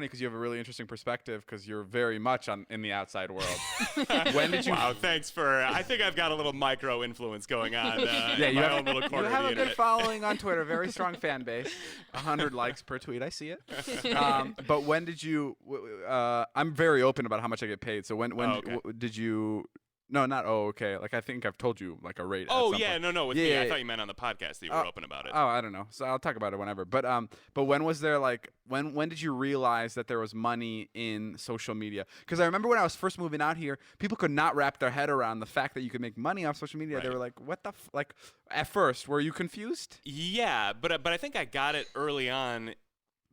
because you have a really interesting perspective because you're very much in the outside world. When did you? Wow, thanks for. I think I've got a little micro influence going on. In you my have, own little corner you have of a the good internet. following on Twitter, very strong fan base, 100 likes per tweet. I see it. But when did you? I'm very open about how much I get paid. So when did you? No, not okay. Like I think I've told you like a rate. Oh at yeah, some point. no. With me, I thought you meant on the podcast that you were open about it. Oh, I don't know. So I'll talk about it whenever. But when was there like when did you realize that there was money in social media? Because I remember when I was first moving out here, people could not wrap their head around the fact that you could make money off social media. Right. They were like, "What the like?" At first, were you confused? Yeah, but I think I got it early on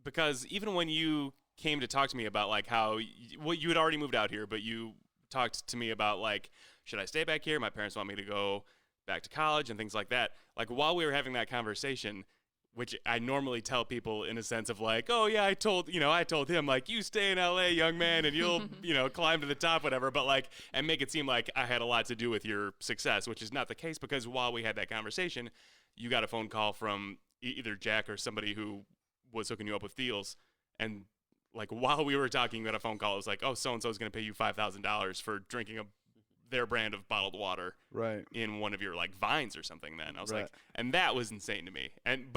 because even when you came to talk to me about like how you had already moved out here, but you talked to me about like, should I stay back here? My parents want me to go back to college and things like that. Like while we were having that conversation, which I normally tell people in a sense of like, oh yeah, I told him like, you stay in LA, young man, and you'll, climb to the top, whatever. But like, and make it seem like I had a lot to do with your success, which is not the case because while we had that conversation, you got a phone call from either Jack or somebody who was hooking you up with deals. And like while we were talking, we got a phone call. It was like, oh, so-and-so is going to pay you $5,000 for drinking their brand of bottled water in one of your like vines or something. Then I was like, and that was insane to me. And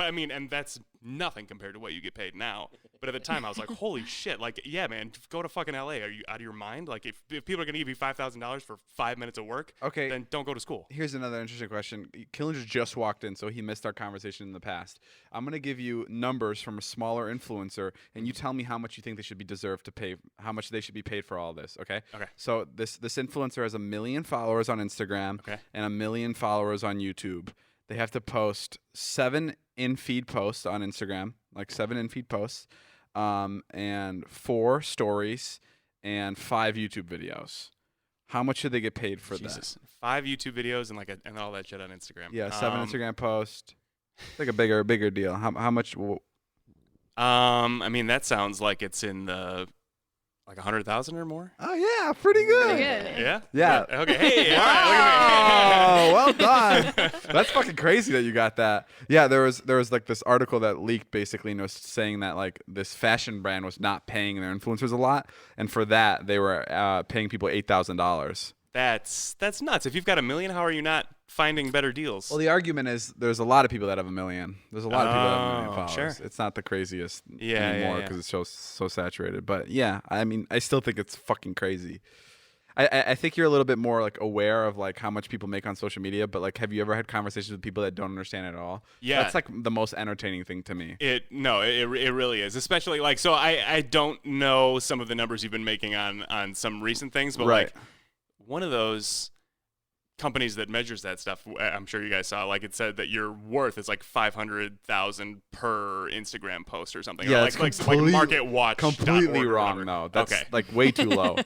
that's nothing compared to what you get paid now. But at the time I was like, holy shit, like, yeah, man, go to fucking LA. Are you out of your mind? Like if people are going to give you $5,000 for 5 minutes of work, then don't go to school. Here's another interesting question. Killinger just walked in, so he missed our conversation in the past. I'm going to give you numbers from a smaller influencer, and you tell me how much you think they should be deserved to pay, how much they should be paid for all this, okay? Okay. So this influencer has 1 million followers on Instagram and 1 million followers on YouTube. They have to post 7 in-feed posts on Instagram, like 7 in-feed posts, and 4 stories and 5 YouTube videos. How much should they get paid for that? 5 YouTube videos and all that shit on Instagram. Yeah, 7 Instagram posts. It's like a bigger deal. How much? That sounds like it's in the like 100,000 or more. Oh yeah, pretty good. Yeah. Okay. Hey. Wow. All right, well done. That's fucking crazy that you got that. Yeah, there was like this article that leaked basically, saying that like this fashion brand was not paying their influencers a lot, and for that they were paying people $8,000. That's nuts. If you've got 1 million, how are you not finding better deals? Well, the argument is there's a lot of people that have 1 million. There's a lot of people that have 1 million followers. Sure. It's not the craziest anymore because it's so saturated. But yeah, I still think it's fucking crazy. I think you're a little bit more like aware of like how much people make on social media, but like, have you ever had conversations with people that don't understand it at all? Yeah, that's like the most entertaining thing to me. It really is, especially like, so I don't know some of the numbers you've been making on some recent things, but like one of those companies that measures that stuff, I'm sure you guys saw, like it said that your worth is like 500,000 per Instagram post or something. Yeah, or like Market Watch. Completely wrong though. That's like way too low.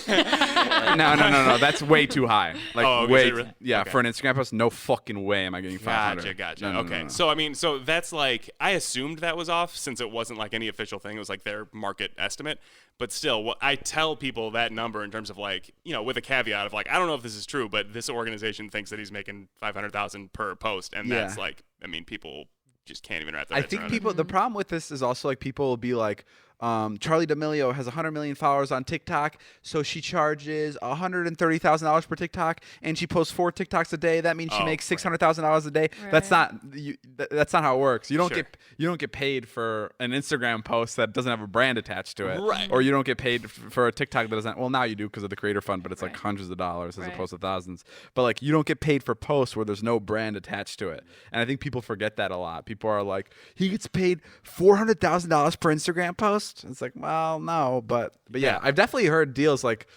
No. That's way too high. Like really? For an Instagram post, no fucking way am I getting 500. Gotcha. No, okay. No. So that's like, I assumed that was off since it wasn't like any official thing. It was like their market estimate. But still, I tell people that number in terms of like, with a caveat of like, I don't know if this is true, but this organization thinks that he's making 500,000 per post, and that's like, people just can't even wrap their heads around it. The problem with this is also like people will be like, Charlie D'Amelio has 100 million followers on TikTok, so she charges $130,000 per TikTok, and she posts 4 TikToks a day. That means she makes $600,000 a day. Right. That's not how it works. You don't get paid for an Instagram post that doesn't have a brand attached to it, right? Or you don't get paid for a TikTok that doesn't. Well, now you do because of the creator fund, but it's like hundreds of dollars as opposed to thousands. But like, you don't get paid for posts where there's no brand attached to it, and I think people forget that a lot. People are like, he gets paid $400,000 per Instagram post. It's like, well, no, but yeah, I've definitely heard deals like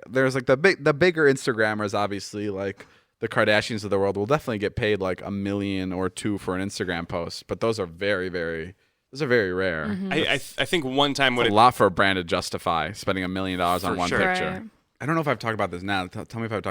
there's like the bigger Instagrammers, obviously, like the Kardashians of the world will definitely get paid like $1 million or $2 million for an Instagram post, but those are very, very rare. Mm-hmm. I think one time a lot for a brand to justify spending $1 million on one picture. Right. I don't know if I've talked about this now. Tell me if I've talked